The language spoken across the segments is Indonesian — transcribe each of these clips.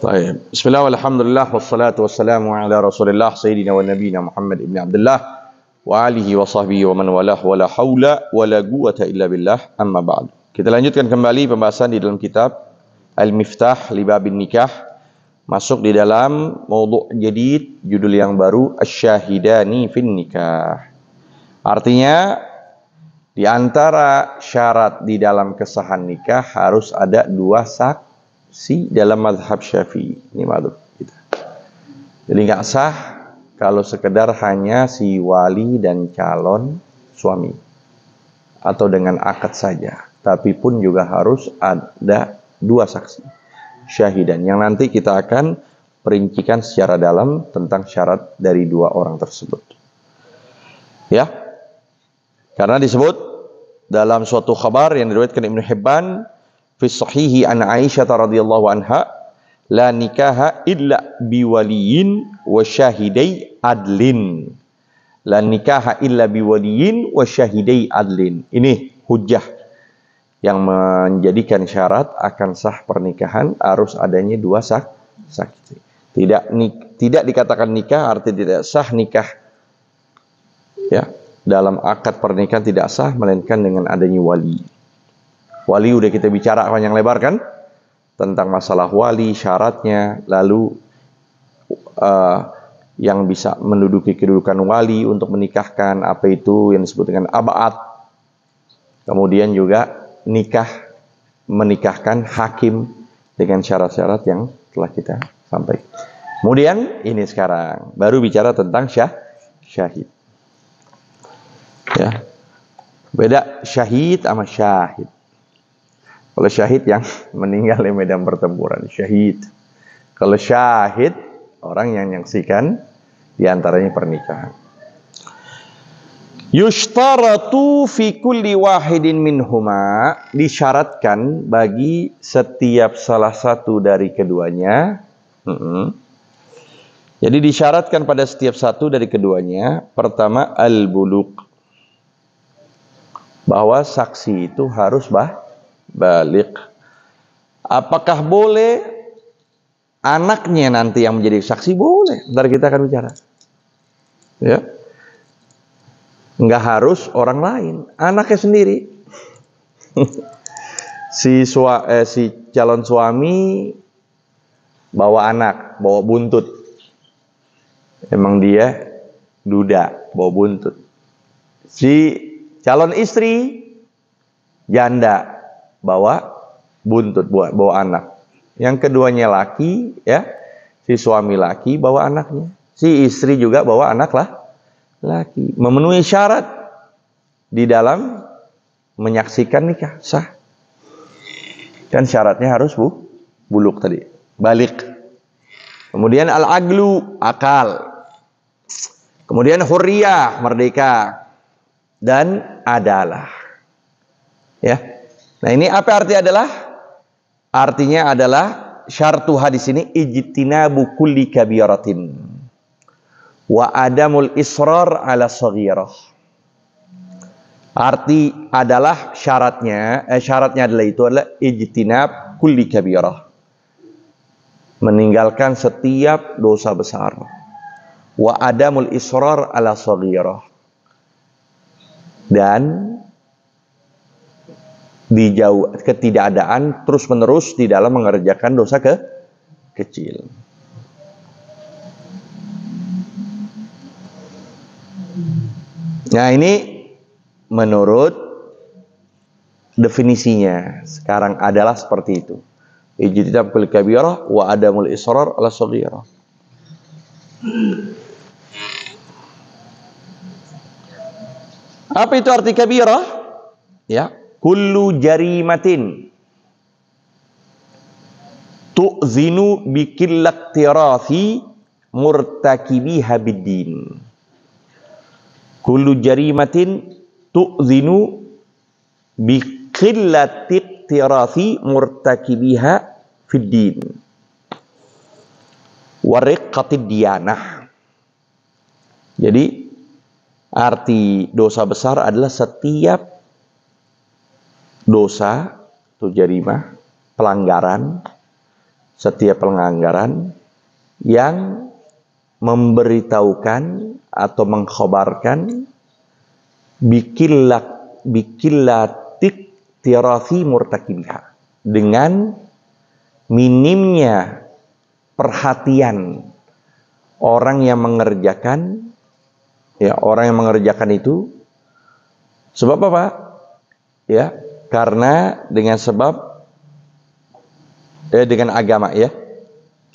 Baik. Bismillah walhamdulillah wassalatu wassalamu ala Rasulillah sayyidina wa nabiyina Muhammad ibn Abdullah wa alihi wa sahbihi wa man walah wa la haula wa la quwwata illa billah amma ba'd. Kita lanjutkan kembali pembahasan di dalam kitab Al-Miftah li Babin Nikah, masuk di dalam maudhu' jadid, judul yang baru Asy-Syahidani fin Nikah. Artinya di antara syarat di dalam kesahan nikah harus ada dua saksi dalam mazhab Syafi'i. Ini mazhab kita. Jadi nggak sah kalau sekedar hanya si wali dan calon suami atau dengan akad saja, tapi pun juga harus ada dua saksi syahidan yang nanti kita akan perincikan secara dalam tentang syarat dari dua orang tersebut. Ya, karena disebut dalam suatu khabar yang diriwayatkan Ibnu Hibban fi sahihi an Aisyah radhiyallahu anha, la nikaha illa biwaliyin wa syahidai adlin. La nikaha illa biwaliyin wa syahidai adlin. Ini hujjah yang menjadikan syarat akan sah pernikahan harus adanya dua saksi. Tidak dikatakan nikah arti tidak sah nikah. Ya, dalam akad pernikahan tidak sah melainkan dengan adanya wali. Wali udah kita bicara panjang lebar kan tentang masalah wali, syaratnya, lalu yang bisa menduduki kedudukan wali untuk menikahkan, apa itu yang disebut dengan ab'ad. Kemudian juga menikahkan hakim dengan syarat-syarat yang telah kita sampaikan. Kemudian ini sekarang baru bicara tentang syahid. Ya. Beda syahid sama syahid. Kalau syahid yang meninggal di medan pertempuran, syahid. Kalau syahid orang yang menyaksikan diantaranya pernikahan. Yushtaratu fi kulli wahidin minhuma, disyaratkan bagi setiap salah satu dari keduanya. Jadi disyaratkan pada setiap satu dari keduanya. Pertama al-bulugh, bahwa saksi itu harus balik. Apakah boleh anaknya nanti yang menjadi saksi? Boleh. Ntar kita akan bicara. Ya. Nggak harus orang lain, anaknya sendiri. si calon suami bawa anak, bawa buntut. Emang dia duda, bawa buntut. Si calon istri janda bawa buntut, bawa anak. Yang keduanya laki, ya, si suami laki bawa anaknya. Si istri juga bawa anak laki. Memenuhi syarat di dalam menyaksikan nikah sah. Dan syaratnya harus buluk tadi, balik. Kemudian al-aglu, akal. Kemudian hurriyah, merdeka. Dan adalah. Ya. Nah, ini apa arti adalah? Artinya adalah syartu hadis ini ijtinabu kulli kabiratin wa adamul israr ala saghirah. Arti adalah syaratnya adalah itu adalah ijtinab kulli kabirah. Meninggalkan setiap dosa besar. Wa adamul israr ala saghirah. Dan dijauh ketidakadaan terus menerus di dalam mengerjakan dosa kecil. Nah, ini menurut definisinya sekarang adalah seperti itu. Ijtinab kulli kabirah wa adamul israr ala saghirah. Apa itu arti kabirah? Ya, kullu jarimatin tu'zinu bikillatirathi murtakibiha biddin. Kullu jarimatin tu'zinu bikillatirathi murtakibiha fiddin wariqqatid diyanah. Jadi arti dosa besar adalah setiap dosa atau jarimah, pelanggaran setiap pelanggaran yang memberitahukan atau mengkhabarkan bikillatik tirathi murtakibiha, dengan minimnya perhatian orang yang mengerjakan, ya, orang yang mengerjakan itu. Sebab apa? Ya, karena dengan sebab dengan agama, ya.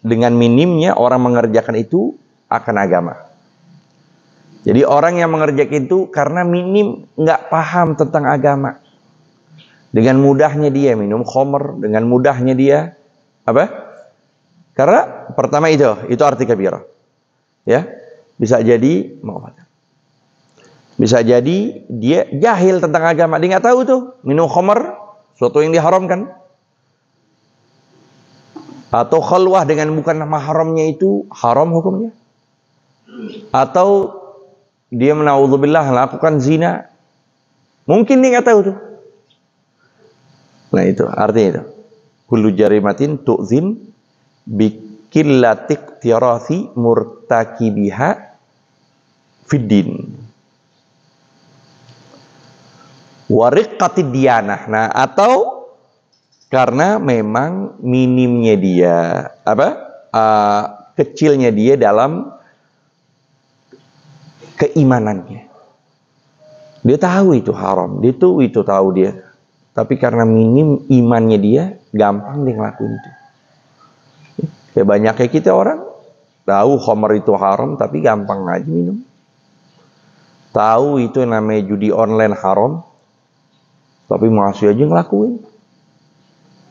Dengan minimnya orang mengerjakan itu akan agama. Jadi orang yang mengerjakan itu karena minim, nggak paham tentang agama. Dengan mudahnya dia minum khamr, dengan mudahnya dia apa? Karena pertama itu arti kabirah. Ya, bisa jadi bisa jadi dia jahil tentang agama, dia nggak tahu tuh minum khamr suatu yang diharamkan, atau khalwah dengan bukan mahramnya itu haram hukumnya, atau dia menaudzubillah melakukan zina, mungkin dia nggak tahu tuh. Nah itu artinya itu kullu jarimatin tu'zim bikillatik tirathi murtakibiha fiddin wariqatid diyanah. Nah, atau karena memang minimnya dia kecilnya dia dalam keimanannya. Dia tahu itu haram, dia tuh itu tahu dia, tapi karena minim imannya dia, gampang dia ngelakuin itu. Kayak banyaknya kita orang tahu khamr itu haram, tapi gampang aja minum. Tahu itu namanya judi online haram, tapi masih aja ngelakuin.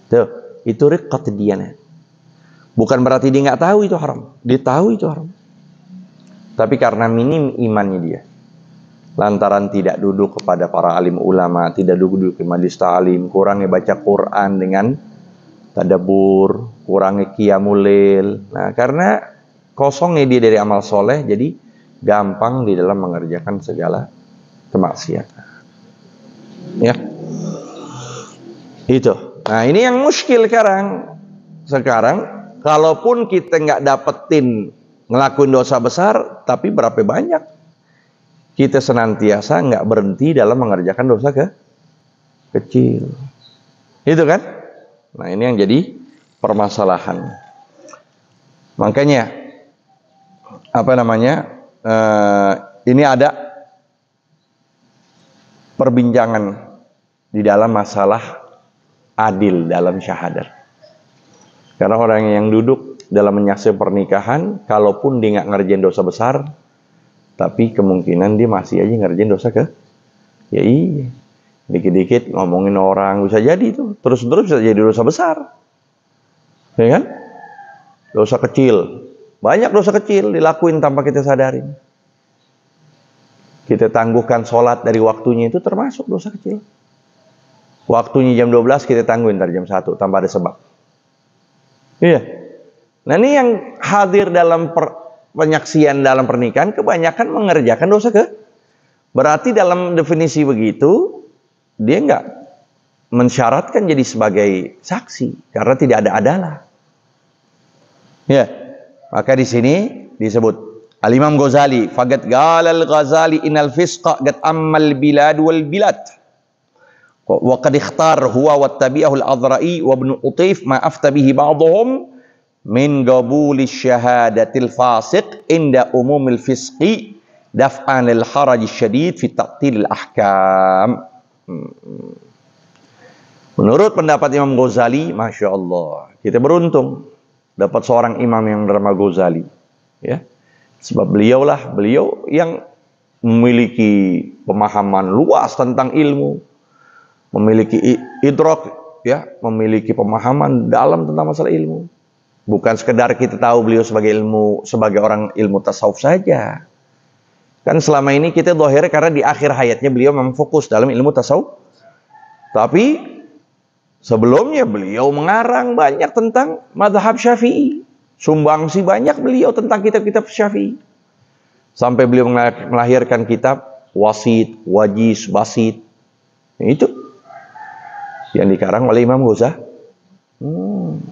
Tuh, itu riqqat diyanah. Bukan berarti dia nggak tahu itu haram, dia tahu itu haram, tapi karena minim imannya dia, lantaran tidak duduk kepada para alim ulama, tidak duduk di majlis ta'lim, kurangnya baca Quran dengan tadabbur, kurangnya qiyamul lail. Nah, karena kosongnya dia dari amal soleh, jadi gampang di dalam mengerjakan segala kemaksiatan. Ya, itu. Nah, ini yang muskil sekarang. Kalaupun kita nggak dapetin ngelakuin dosa besar, tapi berapa banyak kita senantiasa nggak berhenti dalam mengerjakan dosa kecil. Itu kan? Nah, ini yang jadi permasalahan. Makanya ini ada perbincangan di dalam masalah adil dalam syahadat. Karena orang yang duduk dalam menyaksikan pernikahan, kalaupun dia nggak ngerjain dosa besar, tapi kemungkinan dia masih aja ngerjain dosa ya iya, dikit-dikit ngomongin orang, bisa jadi itu terus-terus bisa jadi dosa besar, ya kan? Dosa kecil, banyak dosa kecil dilakuin tanpa kita sadarin. Kita tangguhkan sholat dari waktunya, itu termasuk dosa kecil. Waktunya jam 12 kita tangguhin dari jam 1 tanpa ada sebab. Iya. Nah, ini yang hadir dalam penyaksian dalam pernikahan kebanyakan mengerjakan dosa berarti dalam definisi begitu dia nggak mensyaratkan jadi sebagai saksi karena tidak ada adalah. Ya. Maka di sini disebut Al-Imam Ghazali, faqad qala al-Ghazali innal fisqa qad ammal bilad wal bilad. Wa qad ikhtar huwa wa tabi'ahu al-Adhra'i wa ibn Utif ma afta bihi ba'dhum min qabuli syahadatil fasiq inda umumil fisqi daf'an lil haraj syadid fi ta'til al-ahkam. Menurut pendapat Imam Ghazali, Masya Allah, kita beruntung dapat seorang imam yang bernama Ghazali, ya. Sebab beliau yang memiliki pemahaman luas tentang ilmu, memiliki idrak, ya, memiliki pemahaman dalam tentang masalah ilmu. Bukan sekedar kita tahu beliau sebagai orang ilmu tasawuf saja. Kan selama ini kita zahir karena di akhir hayatnya beliau memang fokus dalam ilmu tasawuf. Tapi sebelumnya beliau mengarang banyak tentang mazhab Syafi'i. Sumbangsi banyak beliau tentang kitab-kitab Syafi'i. Sampai beliau melahirkan kitab Wasit, Wajiz, Basit. Itu yang dikarang oleh Imam Ghazali.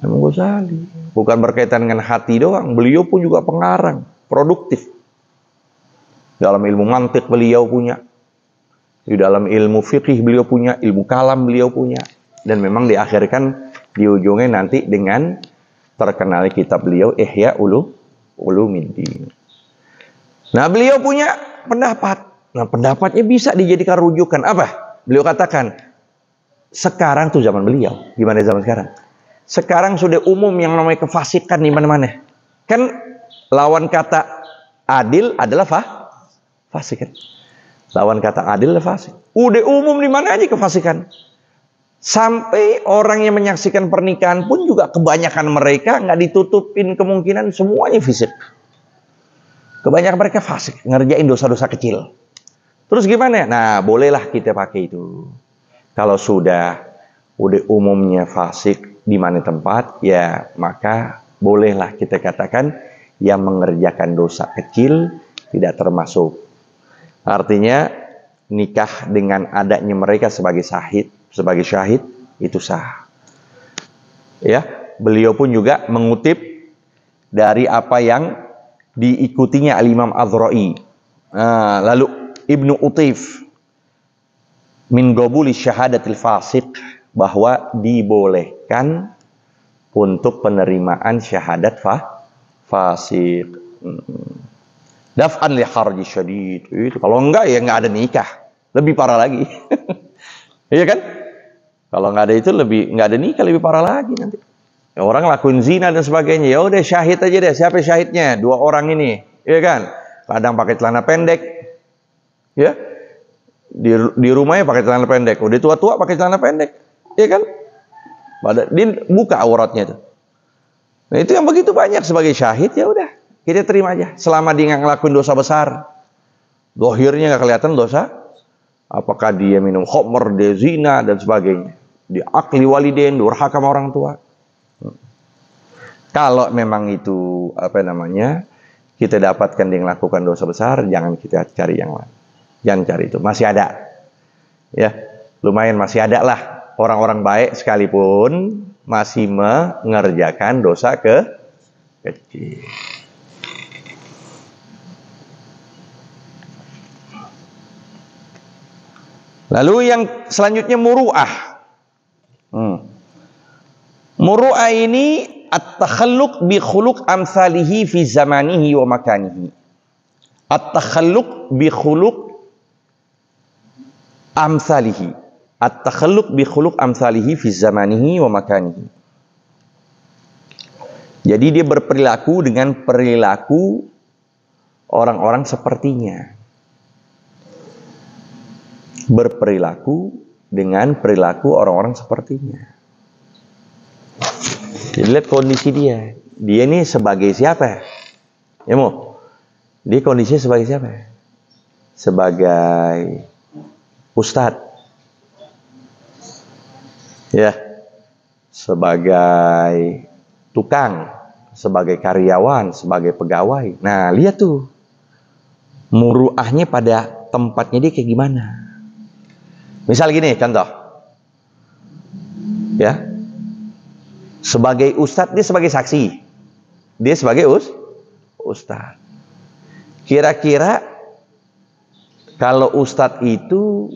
Imam Ghazali. bukan berkaitan dengan hati doang. Beliau pun juga pengarang, produktif. Dalam ilmu mantik beliau punya, di dalam ilmu fikih beliau punya, ilmu kalam beliau punya, dan memang diakhirkan di ujungnya nanti dengan terkenal kitab beliau Ihya Ulumuddin. Nah, beliau punya pendapat. Nah, pendapatnya bisa dijadikan rujukan. Apa? Beliau katakan, sekarang tuh zaman beliau. Gimana zaman sekarang? Sekarang sudah umum yang namanya kefasikan di mana-mana. Kan lawan kata adil adalah fasik kan? Lawan kata adil adalah fasik. Udah umum di mana aja kefasikan. Sampai orang yang menyaksikan pernikahan pun juga kebanyakan mereka nggak ditutupin kemungkinan semuanya fisik. Kebanyakan mereka fasik, ngerjain dosa-dosa kecil. Terus gimana? Nah, bolehlah kita pakai itu. Kalau udah umumnya fasik di mana tempat, ya maka bolehlah kita katakan yang mengerjakan dosa kecil tidak termasuk. Artinya nikah dengan adanya mereka sebagai syahid itu sah. Ya, beliau pun juga mengutip dari apa yang diikutinya Al-Imam Adh-Dha'i. Lalu Ibnu Utif min qabuli syahadatil fasik, bahwa dibolehkan untuk penerimaan syahadat fasik. Daf'an li harji syadid. Itu kalau enggak ya enggak ada nikah. Lebih parah lagi. Iya kan? Kalau enggak ada itu enggak ada nikah, lebih parah lagi nanti. Ya, orang lakuin zina dan sebagainya. Ya udah syahid aja deh. Siapa syahidnya? 2 orang ini. Iya kan? Kadang pakai celana pendek. Ya. Di rumahnya pakai celana pendek. Udah tua-tua pakai celana pendek. Iya kan? Dia buka auratnya tuh. Nah, itu yang begitu banyak sebagai syahid, ya udah. Kita terima aja, selama dia nggak ngelakuin dosa besar. Dohirnya nggak kelihatan dosa. Apakah dia minum khamr, dia zina, dan sebagainya. Dia akli walidain, durhaka sama orang tua. Kalau memang itu, kita dapatkan dia melakukan dosa besar, jangan kita cari yang lain. Jangan cari itu, masih ada. Ya, lumayan masih ada lah. Orang-orang baik sekalipun masih mengerjakan dosa kecil. Lalu yang selanjutnya muru'ah. Muru'ah ini at-takhalluq bi khuluq amsalihi fi zamanihi wa makanihi. At-takhalluq bi khuluq amsalihi. At-takhalluq bi khuluq amsalihi fi zamanihi wa makanihi. Jadi dia berperilaku dengan perilaku orang-orang sepertinya. Berperilaku dengan perilaku orang-orang sepertinya. Jadi lihat kondisi dia. Dia ini sebagai siapa? Ya mau? Dia kondisinya sebagai siapa? Sebagai ustadz. Ya. Sebagai tukang, sebagai karyawan, sebagai pegawai. Nah, lihat tuh. Muruahnya pada tempatnya dia kayak gimana? Misal gini, contoh. Ya. Sebagai ustadz, dia sebagai saksi. Dia sebagai ustadz. Kira-kira kalau ustadz itu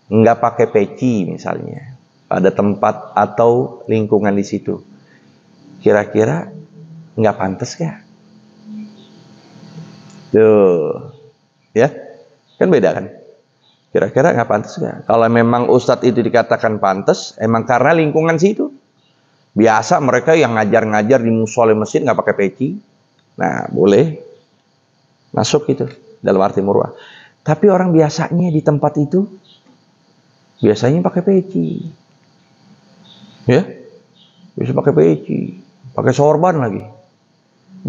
nggak pakai peci misalnya, pada tempat atau lingkungan di situ, kira-kira nggak pantas kah? Tuh, ya, kan beda kan? Kira-kira nggak pantas nggak? Kalau memang ustadz itu dikatakan pantas, emang karena lingkungan situ. Biasa mereka yang ngajar-ngajar di musola masjid nggak pakai peci. Nah, boleh masuk itu dalam arti muruah. Tapi orang biasanya di tempat itu biasanya pakai peci. Ya? Bisa pakai peci, pakai sorban lagi.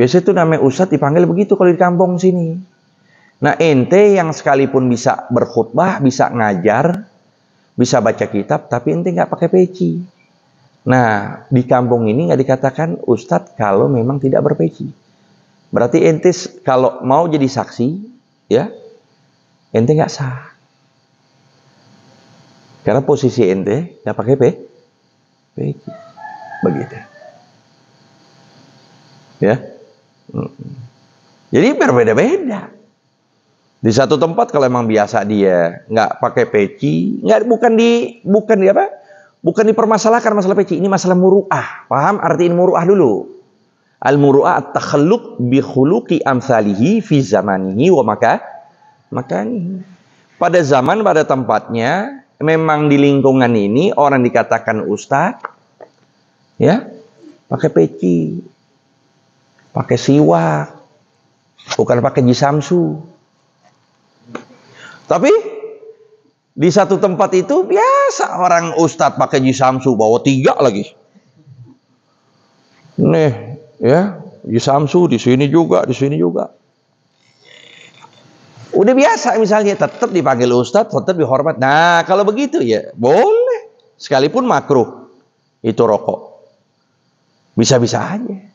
Biasa itu namanya ustadz dipanggil begitu kalau di kampung sini. Nah, ente yang sekalipun bisa berkhutbah, bisa ngajar, bisa baca kitab, tapi ente nggak pakai peci. Nah, di kampung ini nggak dikatakan ustadz kalau memang tidak berpeci. Berarti ente kalau mau jadi saksi, ya, ente nggak sah. Karena posisi ente nggak pakai peci. Begitu. Ya. Jadi berbeda-beda. Di satu tempat kalau emang biasa dia nggak pakai peci, bukan dipermasalahkan masalah peci, ini masalah muru'ah. Paham arti muru'ah dulu? Al-muru'ah at-takhalluq bi khuluqi amsalihi fi zamanihi wa makanihi. Pada zaman, pada tempatnya, memang di lingkungan ini orang dikatakan ustaz, ya, pakai peci, pakai siwak, bukan pakai jisamsu. Tapi di satu tempat itu biasa orang ustadz pakai jisamsu, bawa 3 lagi. Nih, ya, jisamsu di sini juga, di sini juga. Udah biasa misalnya, tetap dipanggil ustadz, tetap dihormat. Nah, kalau begitu ya boleh, sekalipun makruh itu rokok. Bisa-bisa aja.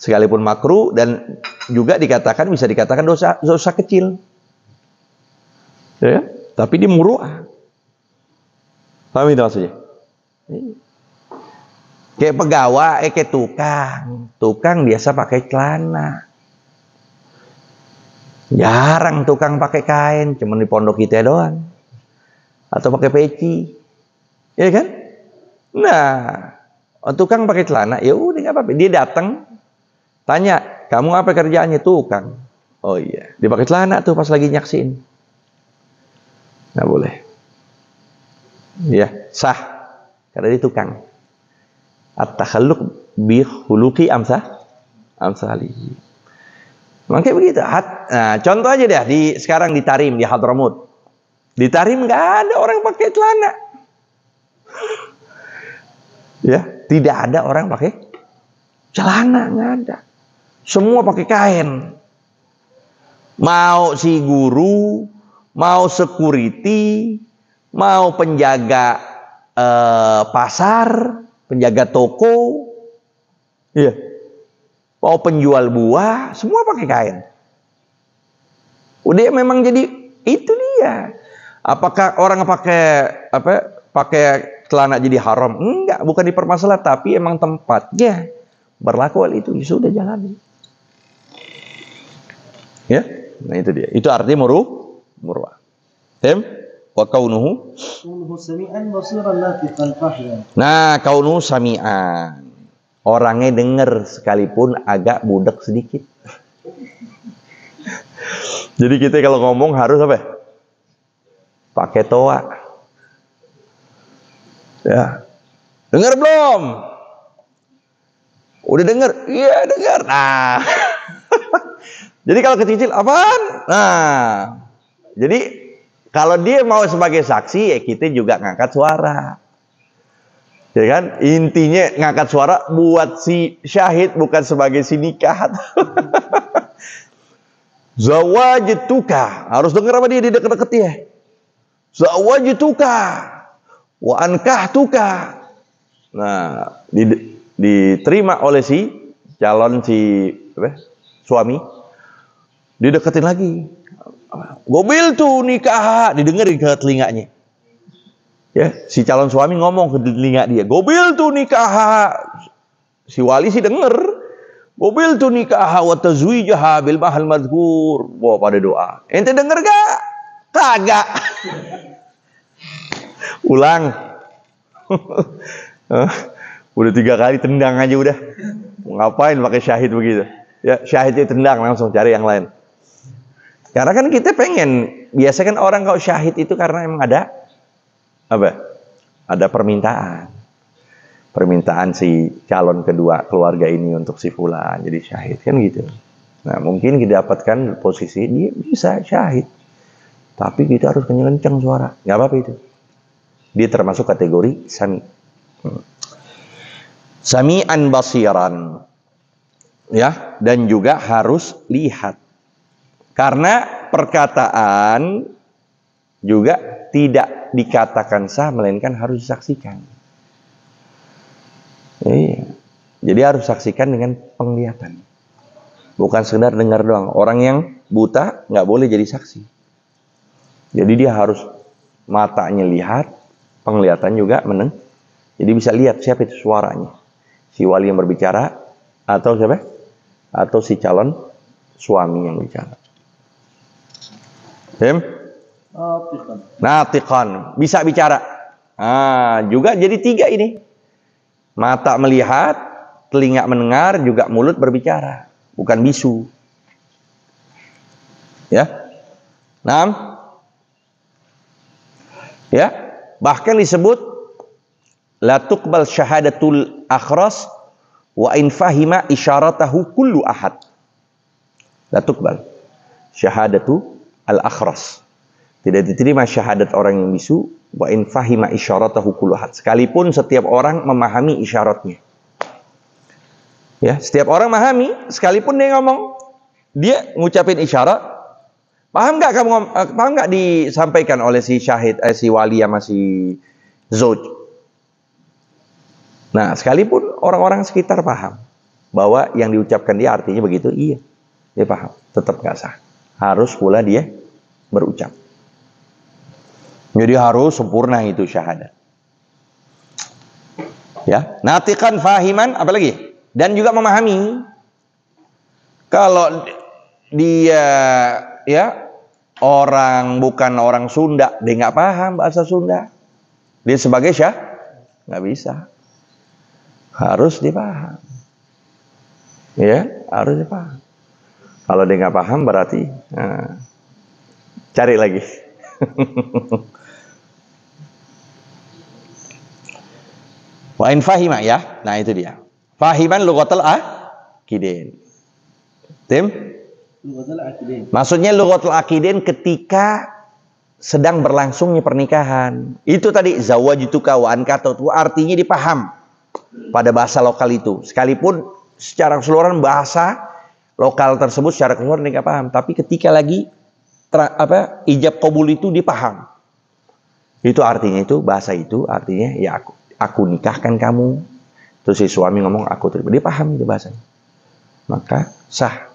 Sekalipun makruh dan juga bisa dikatakan dosa kecil. Ya, tapi di muru'ah. Paham itu maksudnya? Kayak pegawai, kayak tukang biasa pakai celana. Jarang tukang pakai kain, cuma di pondok kita doang. Atau pakai peci. Ya kan? Nah, tukang pakai celana, ya udah nggak apa-apa. Dia datang, tanya, kamu apa kerjaannya? Tukang. Oh iya, dia pakai celana tuh pas lagi nyaksin. Nggak boleh. Ya, sah. Karena dia tukang. At-takhalluq bi khuluqi amsalihi. Makanya begitu. Nah, contoh aja deh, sekarang di Tarim, di Hadramut. Di Tarim nggak ada orang pakai celana. Ya, tidak ada orang pakai celana, nggak ada. Semua pakai kain. Mau si guru, mau security, mau penjaga pasar, penjaga toko, iya, mau penjual buah, semua pakai kain. Udah memang jadi itu dia. Apakah orang pakai celana jadi haram? Enggak, bukan dipermasalah, tapi emang tempatnya berlaku hal itu, sudah jalani. Ya, nah itu dia. Itu artinya muru'ah. Wa kaunuhu sami'an basiran latifan fahman. Nah, kaunuhu sami'an. Orangnya denger sekalipun agak budak sedikit. Jadi kita kalau ngomong harus apa? Pakai toa. Ya. Dengar belum? Udah denger? Iya, dengar. Nah. Jadi kalau kecil apaan? Nah. Jadi kalau dia mau sebagai saksi, ya kita juga ngangkat suara. Ya kan? Intinya ngangkat suara buat si syahid, bukan sebagai si nikah. Zawajtuka. Harus dengar apa dia di deket-deket ya. Zawajtuka. Wa ankahtuka. Nah, diterima oleh si calon suami. Dideketin lagi. Gobil tuh nikah, didengerin ke telinganya. Ya, si calon suami ngomong ke telinga dia, gobil tuh nikah. Si wali sih denger. Gobil tuh nikah wa tazwijaha bil mahal madhkur. Wah, pada doa. Ente denger gak? Kagak. Ulang. Udah 3 kali tendang aja udah. Ngapain pakai syahid begitu? Ya, syahidnya tendang langsung cari yang lain. Karena kan kita pengen, biasa kan orang kalau syahid itu karena emang ada apa? Ada permintaan. Permintaan si calon kedua keluarga ini untuk si fulan jadi syahid kan gitu. Nah, mungkin kita dapatkan posisi dia bisa syahid. Tapi kita harus kenceng-kenceng suara. Enggak apa-apa itu. Dia termasuk kategori sami. Sami'an basiran. Ya, dan juga harus lihat. Karena perkataan juga tidak dikatakan sah, melainkan harus disaksikan. Iya. Jadi harus saksikan dengan penglihatan. Bukan sekedar dengar doang. Orang yang buta nggak boleh jadi saksi. Jadi dia harus matanya lihat, penglihatan juga meneng. Jadi bisa lihat siapa itu suaranya. Si wali yang berbicara atau siapa? atau si calon suami yang bicara. Natiqan, bisa bicara. Juga jadi 3 ini. Mata melihat, telinga mendengar, juga mulut berbicara, bukan bisu. Ya. 6. Ya, bahkan disebut la tuqbal syahadatul akhras wa in fahima isyaratahu kullu ahad. La tuqbal syahadatu al-akhras. Tidak diterima syahadat orang yang bisu wa in fahima isyaratahu kullu ahad. Sekalipun setiap orang memahami isyaratnya. Ya, setiap orang memahami, sekalipun dia ngomong, dia ngucapin isyarat. Paham nggak disampaikan oleh si syahid, si wali sama si zauj? Nah, sekalipun orang-orang sekitar paham bahwa yang diucapkan dia artinya begitu, iya, dia paham, tetap nggak sah. Harus pula dia berucap. Jadi harus sempurna itu syahadat. Ya, natiqan fahiman, apalagi? Dan juga memahami. Kalau dia ya bukan orang Sunda, dia nggak paham bahasa Sunda, dia sebagai nggak bisa. Harus dipaham. Ya, harus dipaham. Kalau dia nggak paham berarti cari lagi. Wa in fahima, ya. Nah, itu dia. Fahiman lughatul akidin. Tim? Lughatul akidin. Maksudnya lughatul akidin ketika sedang berlangsungnya pernikahan. Itu tadi zawajtuka wa ankatatu, artinya dipaham pada bahasa lokal itu. Sekalipun secara keseluruhan bahasa lokal tersebut secara keseluruhan dia nggak paham, tapi ketika lagi ijab qabul itu dipaham. Itu artinya, itu bahasa itu artinya ya aku nikahkan kamu. Terus si suami ngomong aku terima, dia paham itu bahasanya, maka sah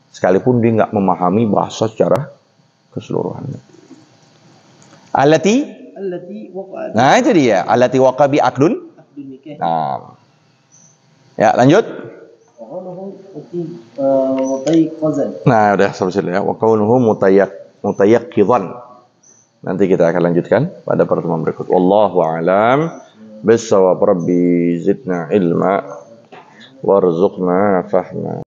sekalipun dia nggak memahami bahasa secara keseluruhan. Nah itu dia, allati waqabi akdun. Nah, ya lanjut. Nah udah selesai ya. Wa kaunuhu mutayaqqidzan. Nanti kita akan lanjutkan pada pertemuan berikut. Wallahu a'lam bissawab. Rabbi zidna ilma warzuqna fahma.